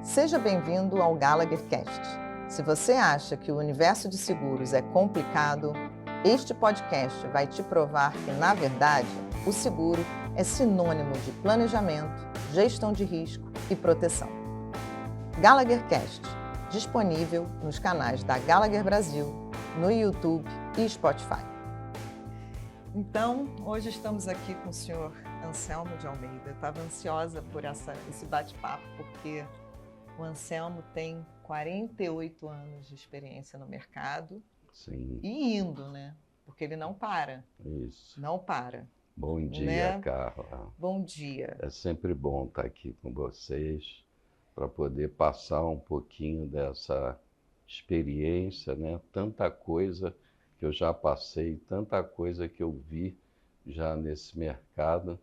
Seja bem-vindo ao Gallagher Cast. Se você acha que o universo de seguros é complicado, este podcast vai te provar que, na verdade, o seguro é sinônimo de planejamento, gestão de risco e proteção. Gallagher Cast, disponível nos canais da Gallagher Brasil, no YouTube e Spotify. Então, hoje estamos aqui com o senhor Anselmo de Almeida. Eu estava ansiosa por esse bate-papo, porque o Anselmo tem 48 anos de experiência no mercado. Sim. E indo, né? Porque ele não para. Isso. Não para. Bom dia, né? Carla. Bom dia. É sempre bom estar aqui com vocês para poder passar um pouquinho dessa experiência, né? Tanta coisa que eu já passei, tanta coisa que eu vi já nesse mercado.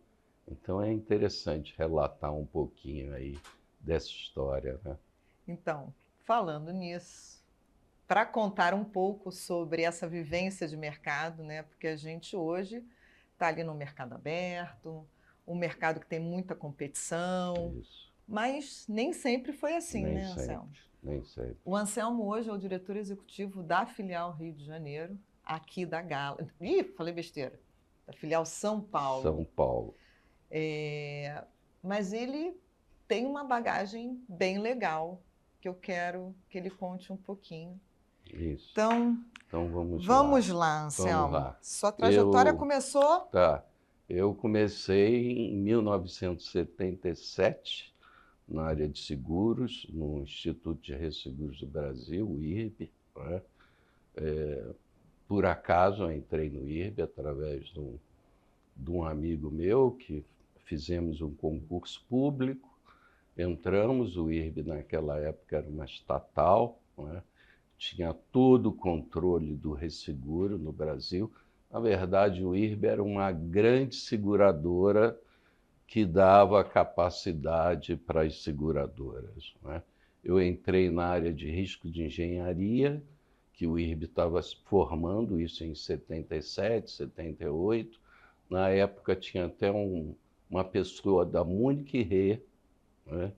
Então é interessante relatar um pouquinho aí dessa história, né? Então, falando nisso, para contar um pouco sobre essa vivência de mercado, né? Porque a gente hoje está ali no mercado aberto, um mercado que tem muita competição, Isso. mas nem sempre foi assim, Nem né, sempre, Anselmo? nem sempre. O Anselmo hoje é o diretor executivo da filial Rio de Janeiro, aqui da Gala. Ih, falei besteira. Da filial São Paulo. São Paulo. Mas ele tem uma bagagem bem legal que eu quero que ele conte um pouquinho. Isso. Então vamos lá, Anselmo. Vamos lá. Sua trajetória começou... Tá. Eu comecei em 1977 na área de seguros, no Instituto de Resseguros do Brasil, o IRB. Né? Por acaso eu entrei no IRB através de um amigo meu, que fizemos um concurso público, entramos. O IRB naquela época era uma estatal, né? Tinha todo o controle do resseguro no Brasil. Na verdade, o IRB era uma grande seguradora que dava capacidade para as seguradoras, né? Eu entrei na área de risco de engenharia, que o IRB estava formando, isso em 77, 78. Na época tinha até uma pessoa da Munich Re, né?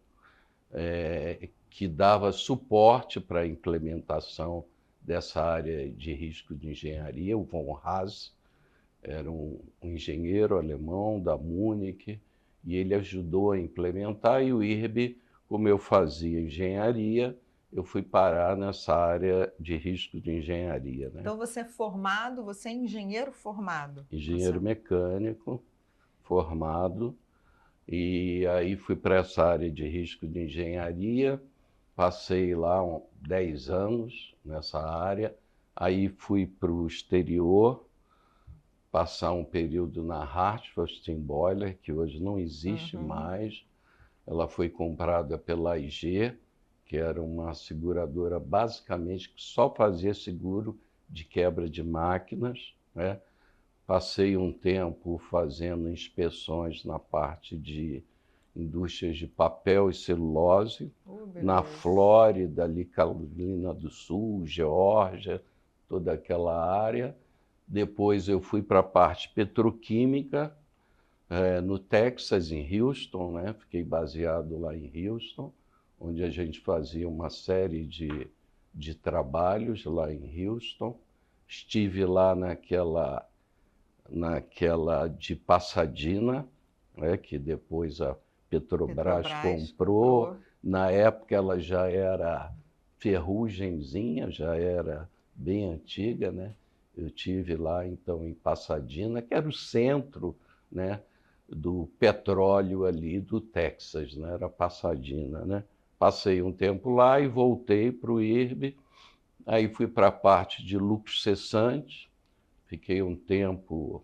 Que dava suporte para a implementação dessa área de risco de engenharia. O von Haas era um engenheiro alemão da Munich, e ele ajudou a implementar. E o IRB, como eu fazia engenharia, eu fui parar nessa área de risco de engenharia, né? Então você é formado, você é engenheiro formado? Engenheiro mecânico formado. E aí fui para essa área de risco de engenharia, passei lá 10 anos nessa área, aí fui para o exterior, passar um período na Hartford Steam Boiler, que hoje não existe mais. Ela foi comprada pela IG, que era uma seguradora basicamente que só fazia seguro de quebra de máquinas, né? Passei um tempo fazendo inspeções na parte de indústrias de papel e celulose, na Flórida, ali, Carolina do Sul, Geórgia, toda aquela área. Depois eu fui para a parte petroquímica, no Texas, em Houston, né? Fiquei baseado lá em Houston, onde a gente fazia uma série de trabalhos lá em Houston. Estive lá naquela de Pasadena, né, que depois a Petrobras comprou. Na época ela já era ferrugemzinha, já era bem antiga, né? Eu tive lá então em Pasadena, que era o centro, né, do petróleo ali do Texas, né? Era Pasadena, né? Passei um tempo lá e voltei para o IRB. Aí fui para a parte de lucros cessantes. Fiquei um tempo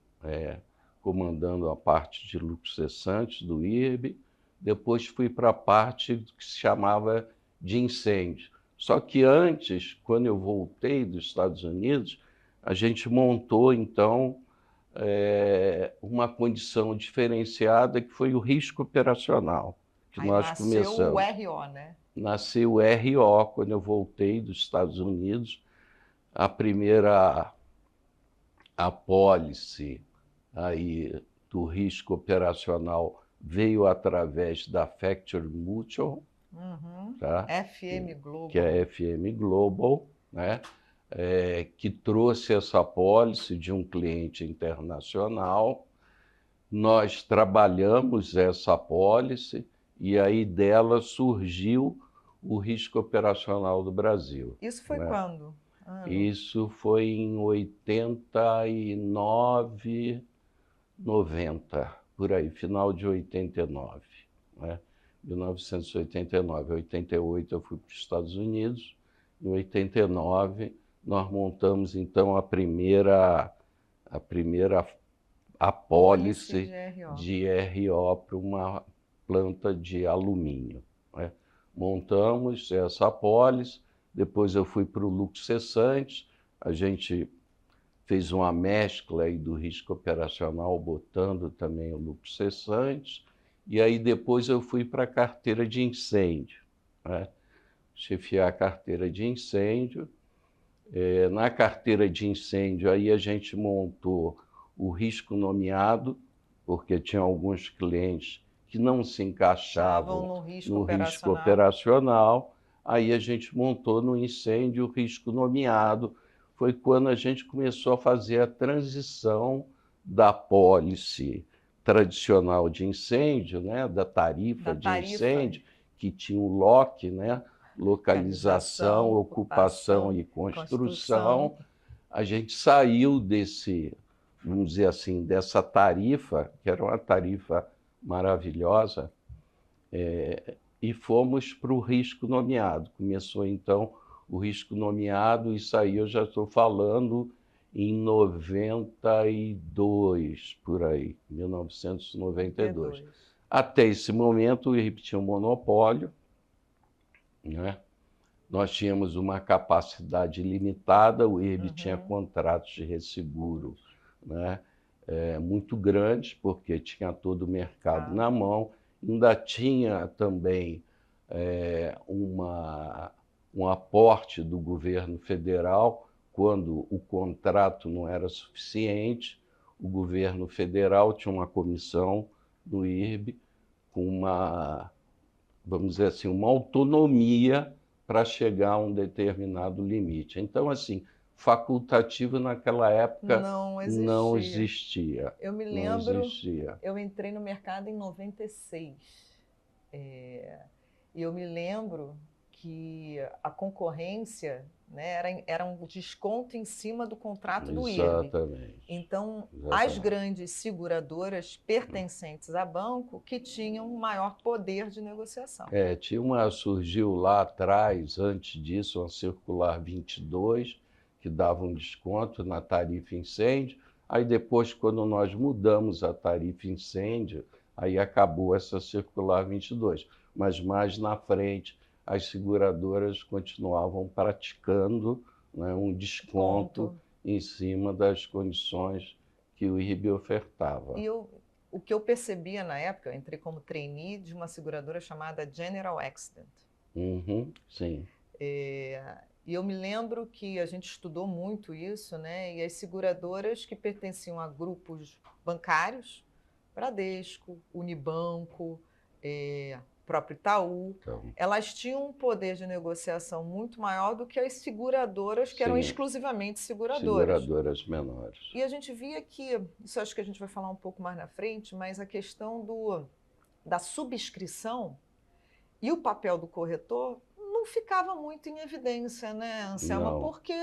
comandando a parte de lucros cessantes do IRB. Depois fui para a parte que se chamava de incêndio. Só que antes, quando eu voltei dos Estados Unidos, a gente montou, então, uma condição diferenciada, que foi o risco operacional, que nós começamos. Nasceu o RO, né? Nasceu o RO quando eu voltei dos Estados Unidos. A primeira apólice aí do risco operacional veio através da Factory Mutual, Tá? FM Global. Que é a FM Global, né? Que trouxe essa apólice de um cliente internacional. Nós trabalhamos essa apólice e aí dela surgiu o risco operacional do Brasil. Isso foi né? quando? Isso foi em 89, 90, por aí, final de 89. Né? 1989, 88 eu fui para os Estados Unidos, em 89 nós montamos então a primeira apólice de RO para uma planta de alumínio. Né? Montamos essa apólice, depois eu fui para o lucro cessante, a gente fez uma mescla aí do risco operacional, botando também o lucro cessante, e aí depois eu fui para a carteira de incêndio, né? Chefiar a carteira de incêndio. Na carteira de incêndio, aí a gente montou o risco nomeado, porque tinha alguns clientes que não se encaixavam no risco operacional. Aí a gente montou no incêndio o risco nomeado. Foi quando a gente começou a fazer a transição da apólice tradicional de incêndio, né, da tarifa de incêndio, que tinha o LOC, né, localização, ocupação e construção. A gente saiu desse, vamos dizer assim, dessa tarifa, que era uma tarifa maravilhosa, e fomos para o risco nomeado. Começou, então, o risco nomeado, isso aí eu já estou falando em 92, por aí, 1992. Até esse momento, o IRB tinha um monopólio, né? Nós tínhamos uma capacidade limitada, o IRB tinha contratos de resseguro, né? Muito grandes, porque tinha todo o mercado na mão, ainda tinha também um aporte do governo federal, quando o contrato não era suficiente, o governo federal tinha uma comissão no IRB com uma, vamos dizer assim, uma autonomia para chegar a um determinado limite. Então, assim, facultativo naquela época não existia. Eu me lembro, eu entrei no mercado em 96. E eu me lembro que a concorrência, né, era um desconto em cima do contrato do IRB. Exatamente. Então, as grandes seguradoras pertencentes a banco que tinham maior poder de negociação. Surgiu lá atrás, antes disso, uma circular 22, que dava um desconto na tarifa incêndio. Aí depois, quando nós mudamos a tarifa incêndio, aí acabou essa circular 22. Mas mais na frente, as seguradoras continuavam praticando, né, um desconto em cima das condições que o IRB ofertava. E o que eu percebia na época, eu entrei como trainee de uma seguradora chamada General Accident. Sim. E eu me lembro que a gente estudou muito isso, né? E as seguradoras que pertenciam a grupos bancários, Bradesco, Unibanco, próprio Itaú, elas tinham um poder de negociação muito maior do que as seguradoras que eram exclusivamente seguradoras. Seguradoras menores. E a gente via que, isso acho que a gente vai falar um pouco mais na frente, mas a questão da subscrição e o papel do corretor não ficava muito em evidência, né, Anselma? Porque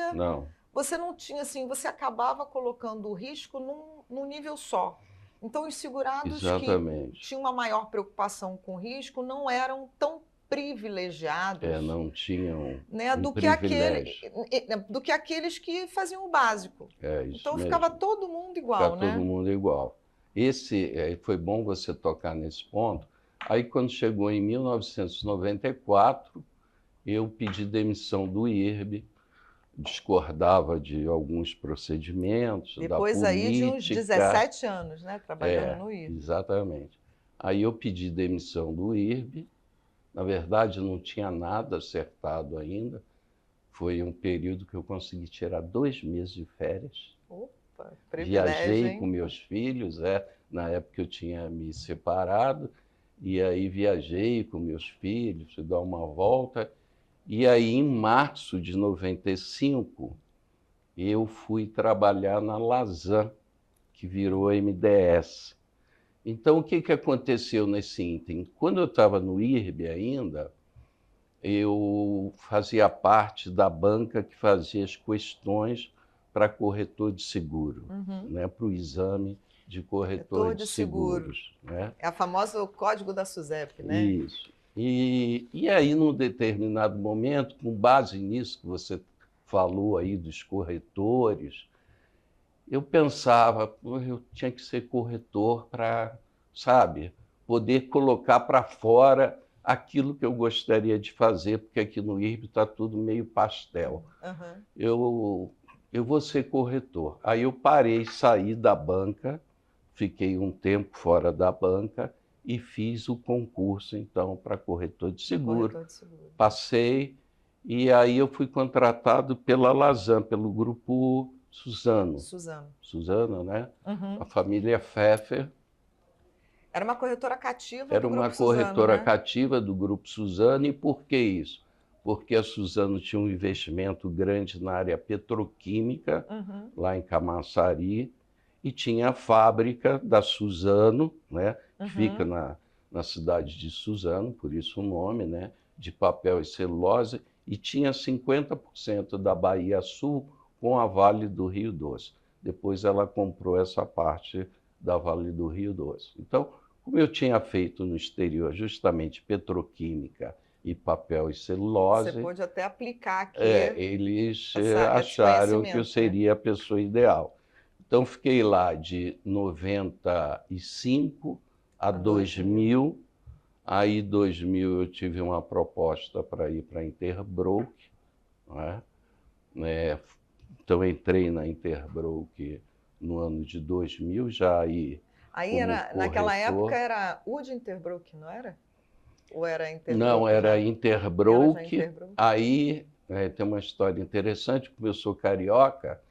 você não tinha, assim, você acabava colocando o risco num nível só. Então, os segurados que tinham uma maior preocupação com o risco não eram tão privilegiados, não tinham do que aqueles que faziam o básico. Então, ficava todo mundo igual, né? Todo mundo igual. Foi bom você tocar nesse ponto. Aí, quando chegou em 1994, eu pedi demissão do IRB, discordava de alguns procedimentos, depois da política. Aí de uns 17 anos, né, trabalhando no IRB. Exatamente. Aí eu pedi demissão do IRB. Na verdade, não tinha nada acertado ainda. Foi um período que eu consegui tirar 2 meses de férias. Opa, privilégio, Viajei com meus filhos, na época eu tinha me separado, E aí viajei com meus filhos, fui dar uma volta. E aí, em março de 95, eu fui trabalhar na Lasan, que virou MDS. Então, o que aconteceu nesse ínterim? Quando eu estava no IRB ainda, eu fazia parte da banca que fazia as questões para corretor de seguro, né, para o exame de corretor de seguros. Né? É a famosa código da SUSEP, né? Isso. E aí, num determinado momento, com base nisso que você falou aí dos corretores, eu pensava, eu tinha que ser corretor para, sabe, poder colocar para fora aquilo que eu gostaria de fazer, porque aqui no IRB está tudo meio pastel. Eu vou ser corretor. Aí eu parei, saí da banca, fiquei um tempo fora da banca e fiz o concurso, então, para corretor de seguro. Passei, e aí eu fui contratado pela Lasan, pelo grupo Suzano. Suzano, né? A família Pfeffer. Era uma corretora cativa Era do grupo uma Suzano, corretora né? cativa do grupo Suzano. E por que isso? Porque a Suzano tinha um investimento grande na área petroquímica, lá em Camaçari, e tinha a fábrica da Suzano, né? Que fica na cidade de Suzano, por isso o nome, né? De papel e celulose, e tinha 50% da Bahia Sul com a Vale do Rio Doce. Depois ela comprou essa parte da Vale do Rio Doce. Então, como eu tinha feito no exterior justamente petroquímica e papel e celulose... Você pôde até aplicar aqui. Eles acharam que eu seria a pessoa ideal. Então, fiquei lá de 95 a 2000. Aí, em 2000, eu tive uma proposta para ir para a Interbrook, né? Então, entrei na Interbrook no ano de 2000, já aí era, naquela época era UD Interbrook, não era? Ou era Interbrook? Não, era Interbrook. Aí tem uma história interessante, porque eu sou carioca,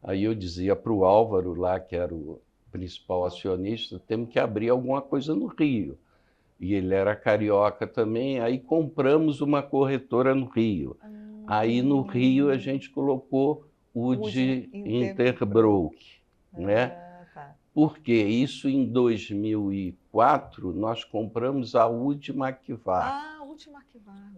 aí eu dizia para o Álvaro lá, que era o principal acionista, temos que abrir alguma coisa no Rio. E ele era carioca também, aí compramos uma corretora no Rio. Aí no Rio a gente colocou UD Interbrook, né? Porque isso em 2004 nós compramos a UD McVar.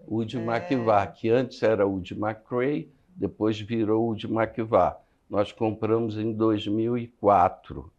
UD McVar, que antes era UD McRae, depois virou UD McVar. Nós compramos em 2004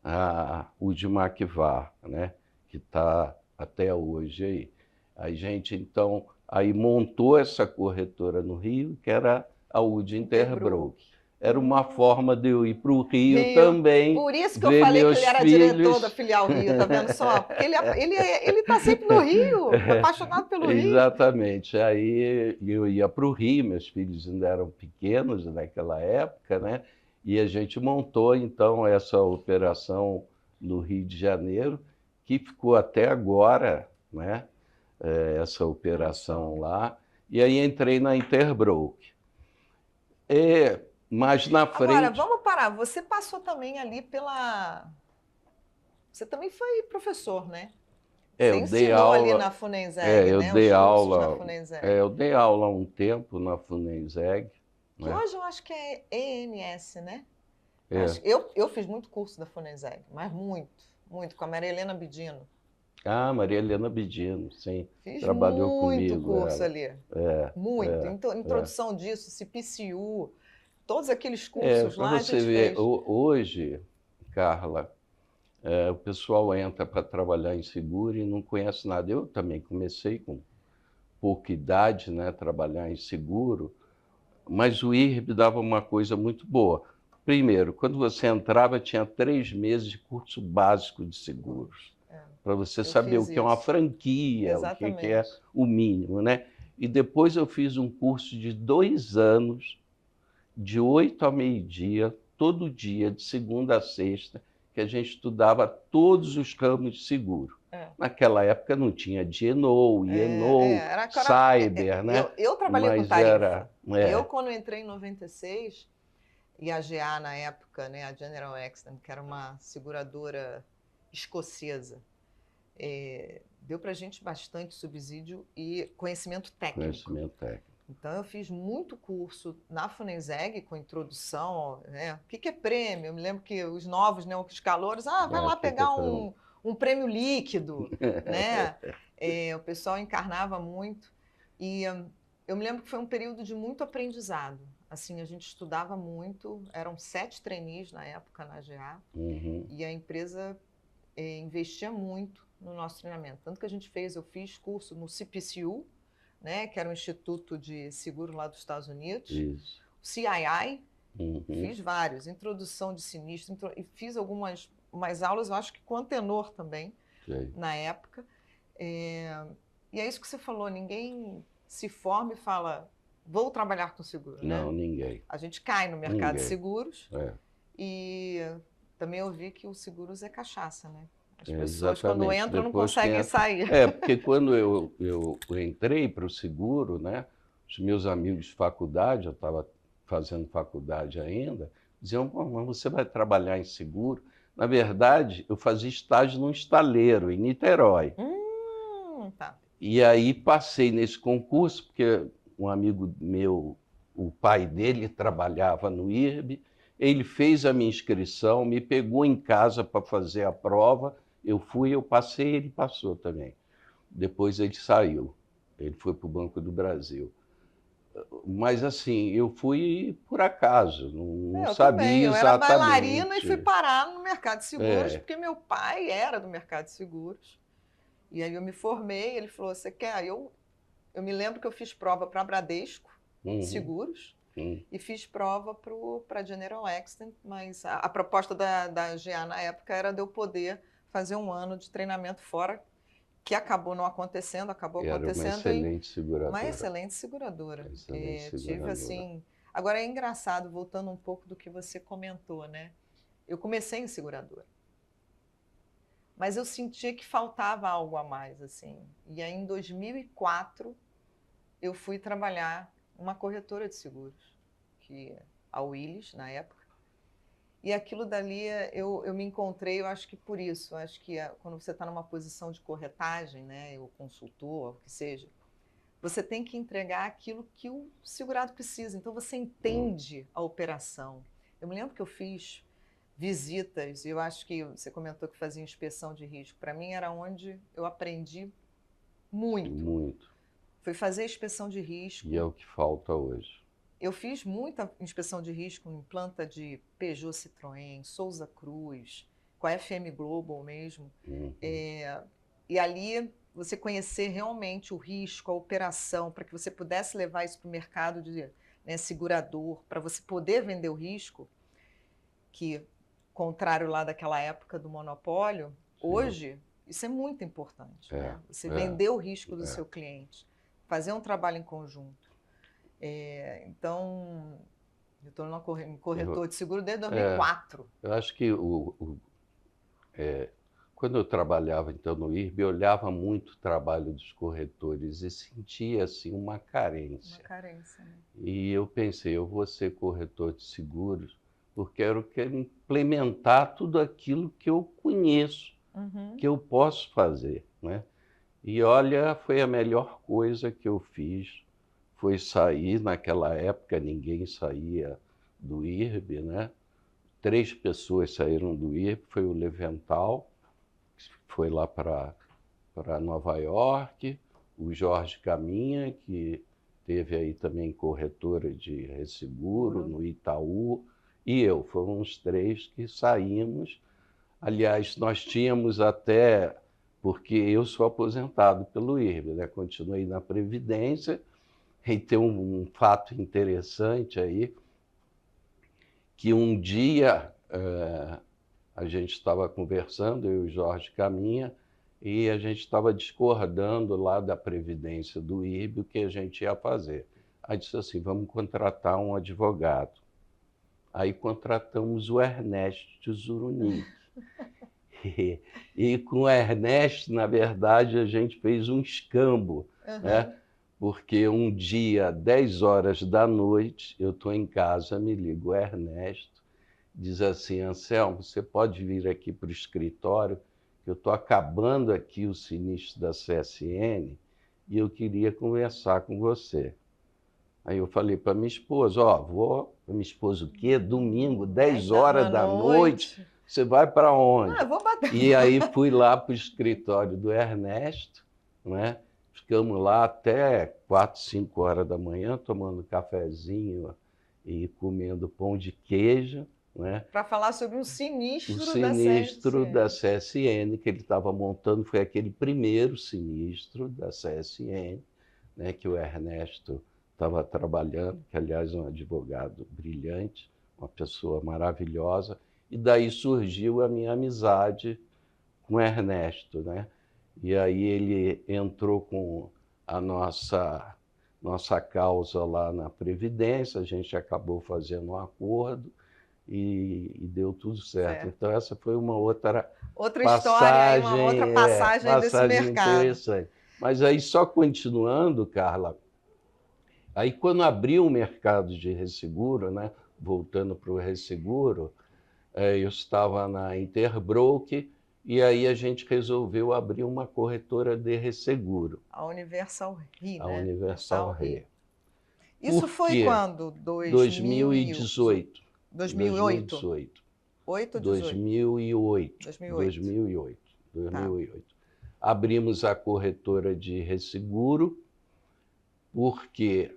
a UD McVar, né? Que está até hoje aí. A gente, então, aí montou essa corretora no Rio, que era a UD Interbrook. Era uma forma de eu ir para o Rio também. Por isso que eu falei que ele era diretor da filial Rio, tá vendo só? Porque ele está sempre no Rio, apaixonado pelo Rio. Exatamente. Aí eu ia para o Rio, meus filhos ainda eram pequenos naquela época, né? E a gente montou, então, essa operação no Rio de Janeiro, que ficou até agora, né? Essa operação lá. E aí entrei na Interbrook. Mas na frente... Agora, vamos parar. Você passou também ali pela... Você também foi professor, né? Você ensinou ali na Funenseg, né? Os cursos na Funenseg. Eu dei aula há um tempo na Funenseg. Que hoje eu acho que é ENS, né? Eu fiz muito curso da Funenseg, mas muito, com a Maria Helena Bidino. Ah, Maria Helena Bidino, sim. Fiz Trabalhou comigo. Muito curso ali. Muito. Introdução disso, CPCU, todos aqueles cursos lá a gente você ver, fez. Hoje, Carla, o pessoal entra para trabalhar em seguro e não conhece nada. Eu também comecei com pouca idade, né, trabalhar em seguro, mas o IRB dava uma coisa muito boa. Primeiro, quando você entrava, tinha 3 meses de curso básico de seguros, para você saber o que é uma franquia, o que é o mínimo, né? E depois eu fiz um curso de 2 anos, de 8 a meio-dia, todo dia, de segunda a sexta, que a gente estudava todos os ramos de seguro. Naquela época não tinha D&O, E&O, Cyber, né? Eu trabalhei com tarifa. Eu, quando entrei em 96, e a GA na época, né, a General Accident, que era uma seguradora escocesa, deu para a gente bastante subsídio e conhecimento técnico. Conhecimento técnico. Então, eu fiz muito curso na Funenseg, com introdução, né? O que é prêmio? Eu me lembro que os novos, né, os calouros, vai lá pegar um prêmio líquido, né? O pessoal encarnava muito. E eu me lembro que foi um período de muito aprendizado. Assim, a gente estudava muito, eram 7 trainees na época na GA, e a empresa investia muito no nosso treinamento. Tanto que eu fiz curso no CPCU, né, que era o Instituto de Seguro lá dos Estados Unidos, Isso. o CII, fiz vários, introdução de sinistro, e fiz algumas aulas, eu acho que com Antenor também, na época. E é isso que você falou, ninguém se forma e fala, vou trabalhar com seguro, né? Não, ninguém. A gente cai no mercado de seguros e também ouvi que o seguros é cachaça, né? As pessoas, quando entram, não conseguem sair. Porque quando eu entrei para o seguro, né, os meus amigos de faculdade, eu estava fazendo faculdade ainda, diziam, mas você vai trabalhar em seguro? Na verdade, eu fazia estágio num estaleiro, em Niterói. Tá. E aí passei nesse concurso, porque um amigo meu, o pai dele trabalhava no IRB, ele fez a minha inscrição, me pegou em casa para fazer a prova, eu fui, eu passei, ele passou também. Depois ele saiu, ele foi para o Banco do Brasil. Mas assim, eu fui por acaso, não sabia também. Eu exatamente. Era bailarina e fui parar no mercado de seguros, porque meu pai era do mercado de seguros. E aí eu me formei, ele falou, você quer? Eu me lembro que eu fiz prova para Bradesco, seguros, e fiz prova para General Accident, mas a proposta da GA na época era de eu poder fazer um ano de treinamento fora, que acabou não acontecendo, Era uma excelente seguradora. Uma excelente seguradora. Tive assim... Agora é engraçado, voltando um pouco do que você comentou, né? Eu comecei em seguradora, mas eu sentia que faltava algo a mais, assim. E aí, em 2004, eu fui trabalhar numa corretora de seguros, a Willis, na época. E aquilo dali, eu me encontrei, eu acho que por isso. Eu acho que quando você está numa posição de corretagem, né, ou consultor, o que seja, você tem que entregar aquilo que o segurado precisa. Então, você entende a operação. Eu me lembro que eu fiz visitas, e eu acho que você comentou que fazia inspeção de risco. Para mim, era onde eu aprendi muito. Muito. Foi fazer inspeção de risco. E é o que falta hoje. Eu fiz muita inspeção de risco em planta de Peugeot, Citroën, Souza Cruz, com a FM Global mesmo. E ali, você conhecer realmente o risco, a operação, para que você pudesse levar isso para o mercado de segurador, para você poder vender o risco, que, contrário lá daquela época do monopólio, hoje, isso é muito importante. Né? Você vender o risco do seu cliente, fazer um trabalho em conjunto. Então, eu estou em corretor de seguro desde 2004. Eu acho que quando eu trabalhava então no IRB, eu olhava muito o trabalho dos corretores e sentia assim uma carência. Uma carência, né? E eu pensei, eu vou ser corretor de seguros porque eu quero implementar tudo aquilo que eu conheço, que eu posso fazer, né? E olha, foi a melhor coisa que eu fiz, foi sair, naquela época ninguém saía do IRB, né? 3 pessoas saíram do IRB, foi o Levental, que foi lá para Nova York, o Jorge Caminha, que teve aí também corretora de resseguro no Itaú, e eu, foram os 3 que saímos. Aliás, nós tínhamos até, porque eu sou aposentado pelo IRB, né? Continuei na Previdência. E tem um fato interessante aí, que um dia a gente estava conversando, eu e o Jorge Caminha, e a gente estava discordando lá da Previdência do IRB, o que a gente ia fazer. Aí disse assim, vamos contratar um advogado. Aí contratamos o Ernesto Zurunic. E com o Ernesto, na verdade, a gente fez um escambo, né? Porque um dia, 10 horas da noite, eu estou em casa, me liga o Ernesto, diz assim, Anselmo, você pode vir aqui para o escritório, que eu estou acabando aqui o sinistro da CSN e eu queria conversar com você. Aí eu falei para minha esposa, minha esposa, o quê? Domingo, 10 horas da noite, você vai para onde? Eu vou bater. E aí fui lá para o escritório do Ernesto, né? Ficamos lá até 4, 5 horas da manhã, tomando cafezinho e comendo pão de queijo, né? Para falar sobre um sinistro, O sinistro da CSN, que ele estava montando, foi aquele primeiro sinistro da CSN, né, que o Ernesto estava trabalhando, que aliás é um advogado brilhante, uma pessoa maravilhosa, e daí surgiu a minha amizade com o Ernesto, né? E aí ele entrou com a nossa causa lá na Previdência, a gente acabou fazendo um acordo e deu tudo certo. Então essa foi uma outra história, uma outra passagem desse mercado. Interessante. Mas aí só continuando, Carla, aí quando abriu o mercado de resseguro, né, voltando para o resseguro, eu estava na Interbroker e aí a gente resolveu abrir uma corretora de resseguro. A Universal Re, A né? Universal Re. Isso foi quando? 2018. 2008? 2008. Abrimos a corretora de resseguro porque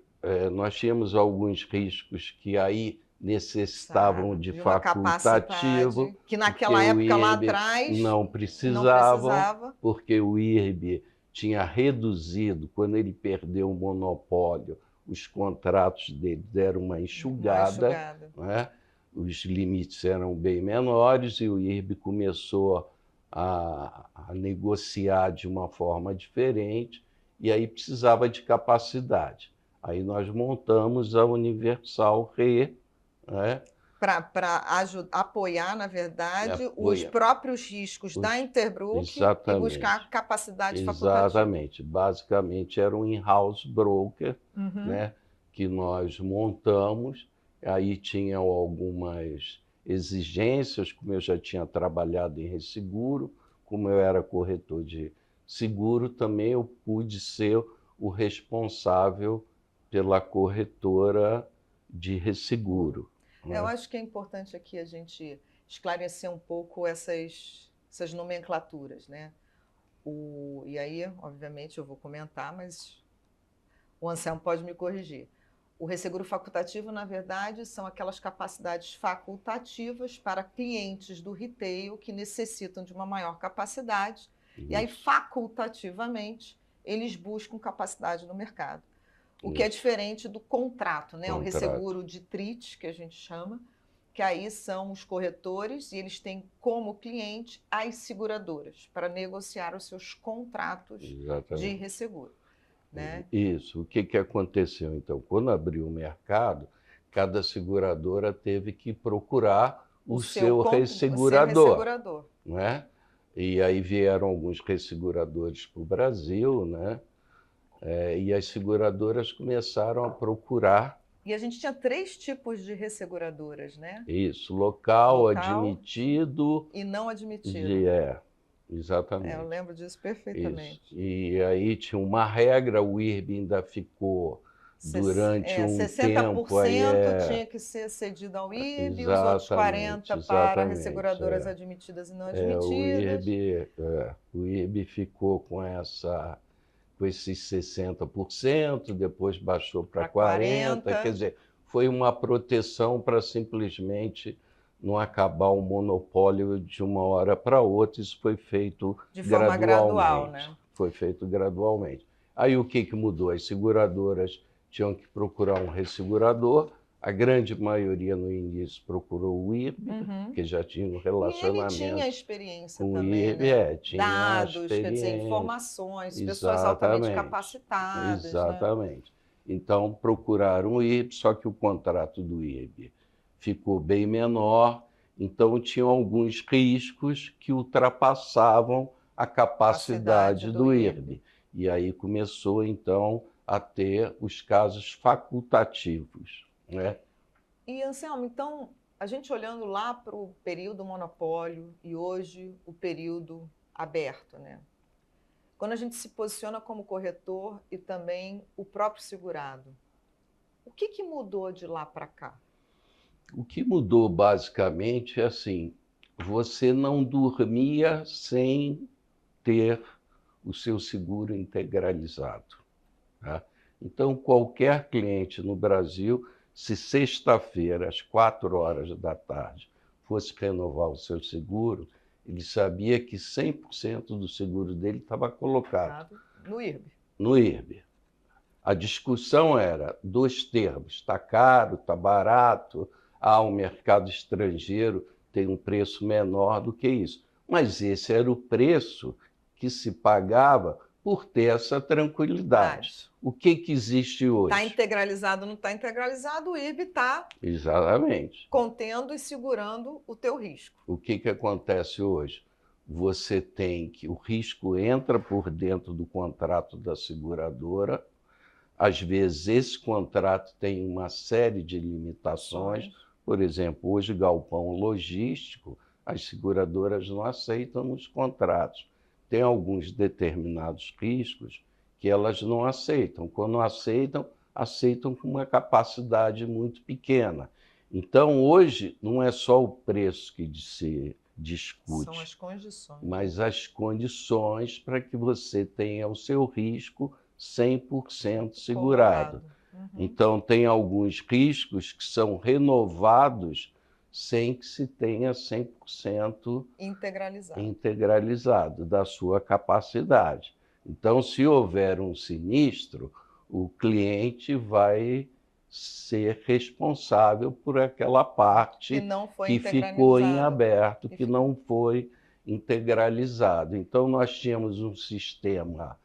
nós tínhamos alguns riscos que aí necessitavam de facultativo, que naquela época lá atrás não precisava, porque o IRB tinha reduzido, quando ele perdeu o monopólio, os contratos dele deram uma enxugada. Né? Os limites eram bem menores e o IRB começou a negociar de uma forma diferente e aí precisava de capacidade. Aí nós montamos a Universal Re, né? Para apoiar, na verdade, os próprios riscos da Interbroker e buscar capacidade facultativa. Exatamente. Basicamente era um in-house broker, né, que nós montamos. Aí tinham algumas exigências, como eu já tinha trabalhado em resseguro, como eu era corretor de seguro, também eu pude ser o responsável pela corretora de resseguro. Eu acho que é importante aqui a gente esclarecer um pouco essas nomenclaturas, né? E aí, obviamente, eu vou comentar, mas o Anselmo pode me corrigir. O resseguro facultativo, na verdade, são aquelas capacidades facultativas para clientes do retail que necessitam de uma maior capacidade. E aí, facultativamente, eles buscam capacidade no mercado. O que é diferente do contrato, né? O resseguro de TRIT, que a gente chama, que aí são os corretores e eles têm como cliente as seguradoras para negociar os seus contratos de resseguro. Né? Isso. O que aconteceu, então? Quando abriu o mercado, cada seguradora teve que procurar o seu ressegurador. Né? E aí vieram alguns resseguradores para o Brasil, né? E as seguradoras começaram a procurar. E a gente tinha 3 tipos de resseguradoras, né? Isso, local, admitido e não admitido. Exatamente. Eu lembro disso perfeitamente. Isso. E aí tinha uma regra, o IRB ainda ficou durante um 60% tempo... Aí tinha que ser cedido ao IRB, os outros 40% para resseguradoras admitidas e não admitidas. O IRB ficou com esses 60%, depois baixou para 40%, quer dizer, foi uma proteção para simplesmente não acabar o monopólio de uma hora para outra. Isso foi feito de forma gradual, né? Foi feito gradualmente. Aí o que mudou? As seguradoras tinham que procurar um ressegurador. A grande maioria no início procurou o IRB, que já tinha um relacionamento. E ele tinha experiência com também, o IRB, né? Tinha dados, quer dizer, informações, pessoas altamente capacitadas. Exatamente. Né? Então procuraram o IRB, só que o contrato do IRB ficou bem menor, então tinham alguns riscos que ultrapassavam a capacidade do IRB. E aí começou, então, a ter os casos facultativos. Né? E, Anselmo, então, a gente olhando lá para o período monopólio e hoje o período aberto, né? Quando a gente se posiciona como corretor e também o próprio segurado, o que mudou de lá para cá? O que mudou basicamente é assim, você não dormia sem ter o seu seguro integralizado, tá? Então, qualquer cliente no Brasil, se sexta-feira, às 4 horas da tarde, fosse renovar o seu seguro, ele sabia que 100% do seguro dele estava colocado No IRB. no IRB. A discussão era dois termos: está caro, está barato, o mercado estrangeiro tem um preço menor do que isso. Mas esse era o preço que se pagava por ter essa tranquilidade. Mas O que existe hoje? está integralizado ou não está integralizado, o IRB está Exatamente. contendo e segurando o teu risco. O que acontece hoje? Você tem que o risco entra por dentro do contrato da seguradora. Às vezes, esse contrato tem uma série de limitações. Por exemplo, hoje, galpão logístico, as seguradoras não aceitam nos contratos. Tem alguns determinados riscos que elas não aceitam. Quando aceitam, aceitam com uma capacidade muito pequena. Então, hoje, não é só o preço que se discute, são as condições, mas as condições para que você tenha o seu risco 100% segurado. Então, tem alguns riscos que são renovados sem que se tenha 100% integralizado da sua capacidade. Então, se houver um sinistro, o cliente vai ser responsável por aquela parte que ficou em aberto, que não foi integralizado. Então, nós tínhamos um sistema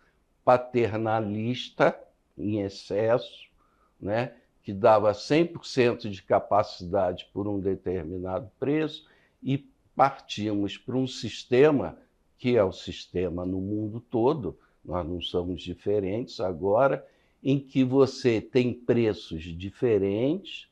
paternalista em excesso, né, que dava 100% de capacidade por um determinado preço, e partimos para um sistema que é o sistema no mundo todo, nós não somos diferentes agora, em que você tem preços diferentes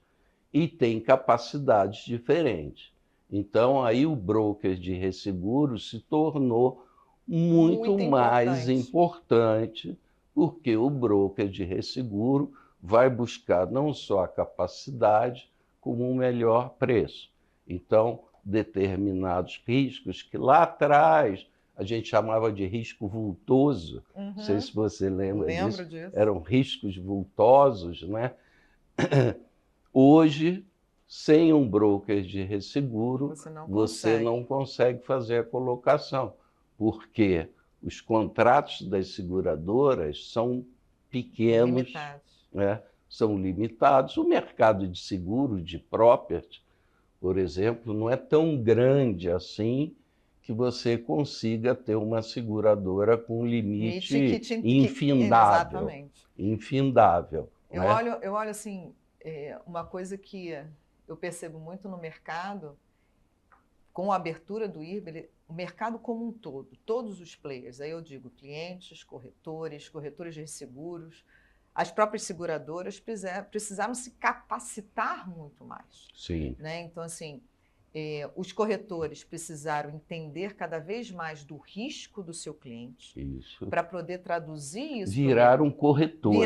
e tem capacidades diferentes. Então, aí o broker de resseguro se tornou muito mais importante, porque o broker de resseguro vai buscar não só a capacidade, como um melhor preço. Então, determinados riscos que lá atrás a gente chamava de risco vultoso, não sei se você lembra disso, eram riscos vultosos, né? Hoje, sem um broker de resseguro, você não consegue fazer a colocação, porque os contratos das seguradoras são pequenos, né? São limitados. O mercado de seguro, de property, por exemplo, não é tão grande assim que você consiga ter uma seguradora com limite infindável. Infindável. Eu olho assim, uma coisa que eu percebo muito no mercado, com a abertura do IRB, o mercado como um todo, todos os players, aí eu digo clientes, corretores de resseguros, as próprias seguradoras precisaram se capacitar muito mais. Sim. Né? Então, assim, os corretores precisaram entender cada vez mais do risco do seu cliente para poder traduzir isso. Viraram corretores.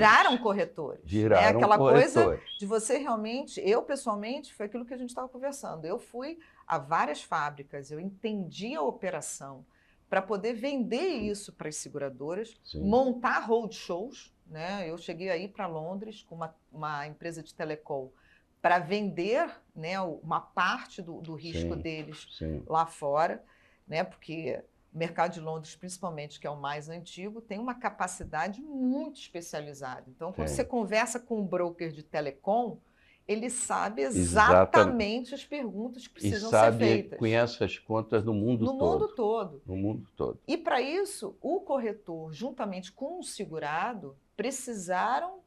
Né? Aquela coisa de você realmente, eu pessoalmente, foi aquilo que a gente estava conversando. Eu fui a várias fábricas, eu entendi a operação para poder vender isso para as seguradoras, montar roadshows. Né? Eu cheguei aí para Londres com uma empresa de telecom para vender, né, uma parte do risco deles lá fora, né, porque o mercado de Londres, principalmente, que é o mais antigo, tem uma capacidade muito especializada. Então, quando você conversa com um broker de telecom, ele sabe exatamente as perguntas que precisam ser feitas. Conhece as contas no mundo todo. No mundo todo. E, para isso, o corretor, juntamente com o segurado, precisaram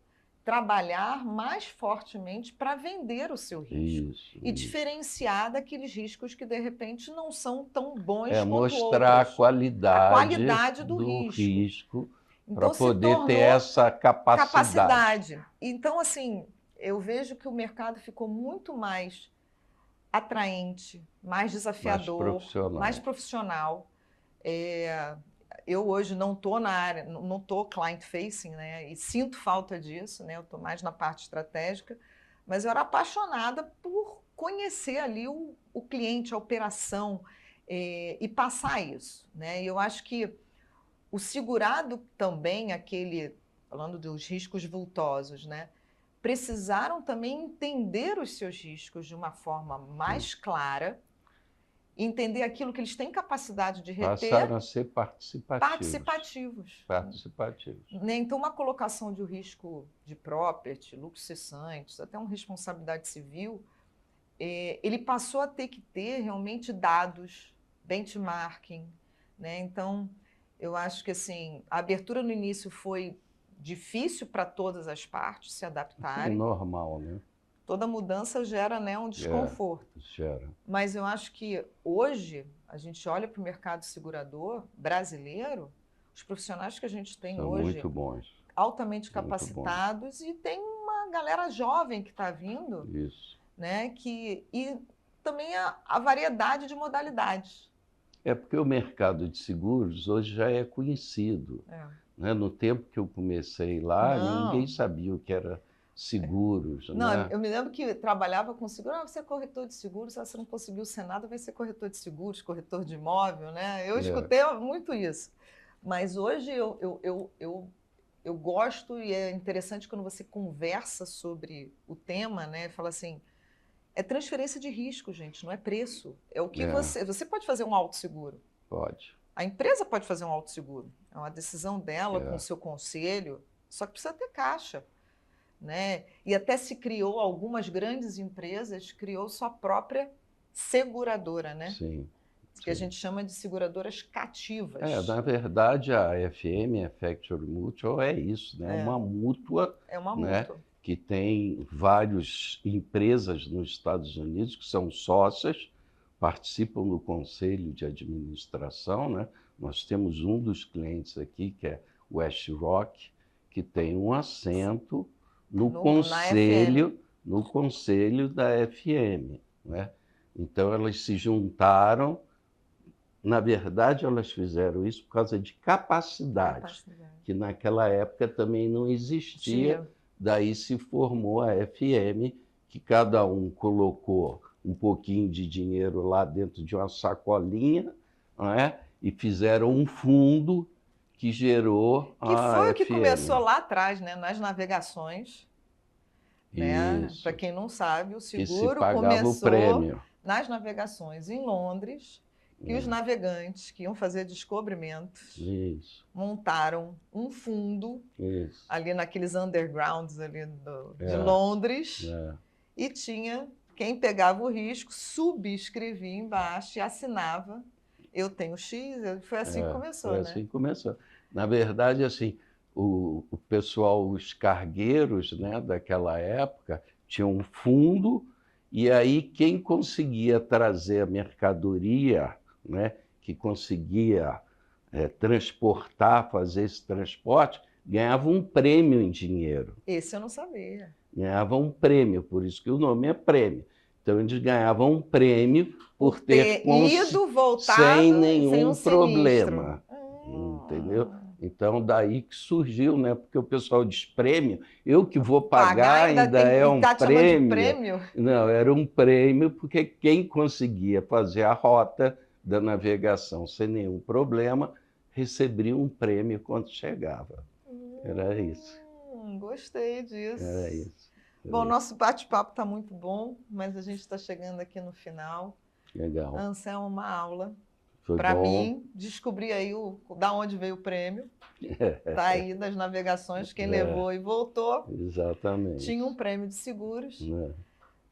trabalhar mais fortemente para vender o seu risco e diferenciar daqueles riscos que, de repente, não são tão bons quanto mostrar outros. A qualidade do risco para poder ter essa capacidade. Então, assim, eu vejo que o mercado ficou muito mais atraente, mais desafiador, mais profissional. Eu hoje não estou na área, não estou client facing, né? E sinto falta disso, né? Eu estou mais na parte estratégica, mas eu era apaixonada por conhecer ali o cliente, a operação, e passar isso, né? E eu acho que o segurado também, falando dos riscos vultosos, né? Precisaram também entender os seus riscos de uma forma mais clara, entender aquilo que eles têm capacidade de reter. Passaram a ser participativos. Né? Então, uma colocação de um risco de property, lucros cessantes, até uma responsabilidade civil, ele passou a ter que ter realmente dados, benchmarking, né? Então, eu acho que assim, a abertura no início foi difícil para todas as partes se adaptarem. É normal, né? Toda mudança gera, né, um desconforto. Gera. Mas eu acho que hoje a gente olha para o mercado segurador brasileiro, os profissionais que a gente tem São hoje, muito bons, altamente capacitados, e tem uma galera jovem que está vindo, isso, né? E também a variedade de modalidades. É porque o mercado de seguros hoje já é conhecido. Né? No tempo que eu comecei lá, ninguém sabia o que era seguros. Não, né? Eu me lembro que trabalhava com seguro. Você é corretor de seguros, se você não conseguiu ser nada, vai ser corretor de seguros, corretor de imóvel, né? Eu escutei muito isso. Mas hoje eu gosto, e é interessante quando você conversa sobre o tema, né? Fala assim, é transferência de risco, gente, não é preço. É o que você pode fazer um autosseguro. Pode. A empresa pode fazer um autosseguro. É uma decisão dela com o seu conselho, só que precisa ter caixa. Né? E até se criou, algumas grandes empresas, criou sua própria seguradora, né? Sim. Que a gente chama de seguradoras cativas. Na verdade, a FM, a Factory Mutual, é isso, né? Uma mútua. É uma né? mútua. Que tem várias empresas nos Estados Unidos que são sócias, participam do conselho de administração, né? Nós temos um dos clientes aqui, que é o West Rock, que tem um assento no conselho da FM. Né? Então, elas se juntaram. Na verdade, elas fizeram isso por causa de capacidade, que naquela época também não existia. Daí se formou a FM, que cada um colocou um pouquinho de dinheiro lá dentro de uma sacolinha, não é? E fizeram um fundo que gerou a FM. Que foi o que começou lá atrás, né? Nas navegações. Né? Para quem não sabe, o seguro começou o prêmio. Nas navegações em Londres, que os navegantes que iam fazer descobrimentos montaram um fundo ali naqueles undergrounds ali de Londres e tinha quem pegava o risco, subscrevia embaixo e assinava. Eu tenho X, foi assim que começou, né? Assim que começou. Na verdade, assim, o pessoal, os cargueiros, né, daquela época, tinham um fundo, e aí quem conseguia trazer a mercadoria, né, que conseguia transportar, fazer esse transporte, ganhava um prêmio em dinheiro. Esse eu não sabia. Ganhava um prêmio, por isso que o nome é prêmio. Então, eles ganhavam um prêmio por ter ido, voltado, sem nenhum problema. Entendeu? Então, daí que surgiu, né? Porque o pessoal diz prêmio, eu que vou pagar ainda é um prêmio. Não, era um prêmio porque quem conseguia fazer a rota da navegação sem nenhum problema recebia um prêmio quando chegava. Era isso. Gostei disso. Era isso. Bom, nosso bate-papo está muito bom, mas a gente está chegando aqui no final. Legal. Anselmo, uma aula. Foi para bom. mim, descobri aí da onde veio o prêmio. Está aí das navegações, quem levou e voltou. Exatamente. Tinha um prêmio de seguros.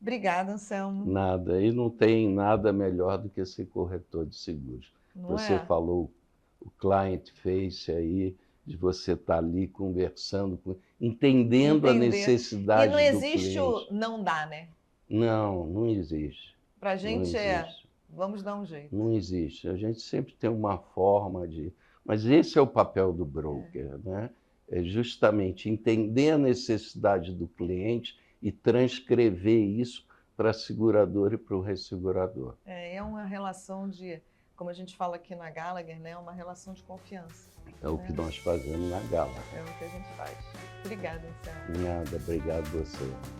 Obrigada, Anselmo. Nada, e não tem nada melhor do que ser corretor de seguros. Você falou o client face aí, de você estar ali conversando, entendendo a necessidade do cliente. E não existe o não dá, né? Não, não existe. Para a gente vamos dar um jeito. Não existe. A gente sempre tem uma forma de... Mas esse é o papel do broker, né? É justamente entender a necessidade do cliente e transcrever isso para a seguradora e para o ressegurador. É uma relação de como a gente fala aqui na Gallagher, né, uma relação de confiança. É o que nós fazemos na Gala. É o que a gente faz. Obrigada, Anselmo. Nada, obrigado a você.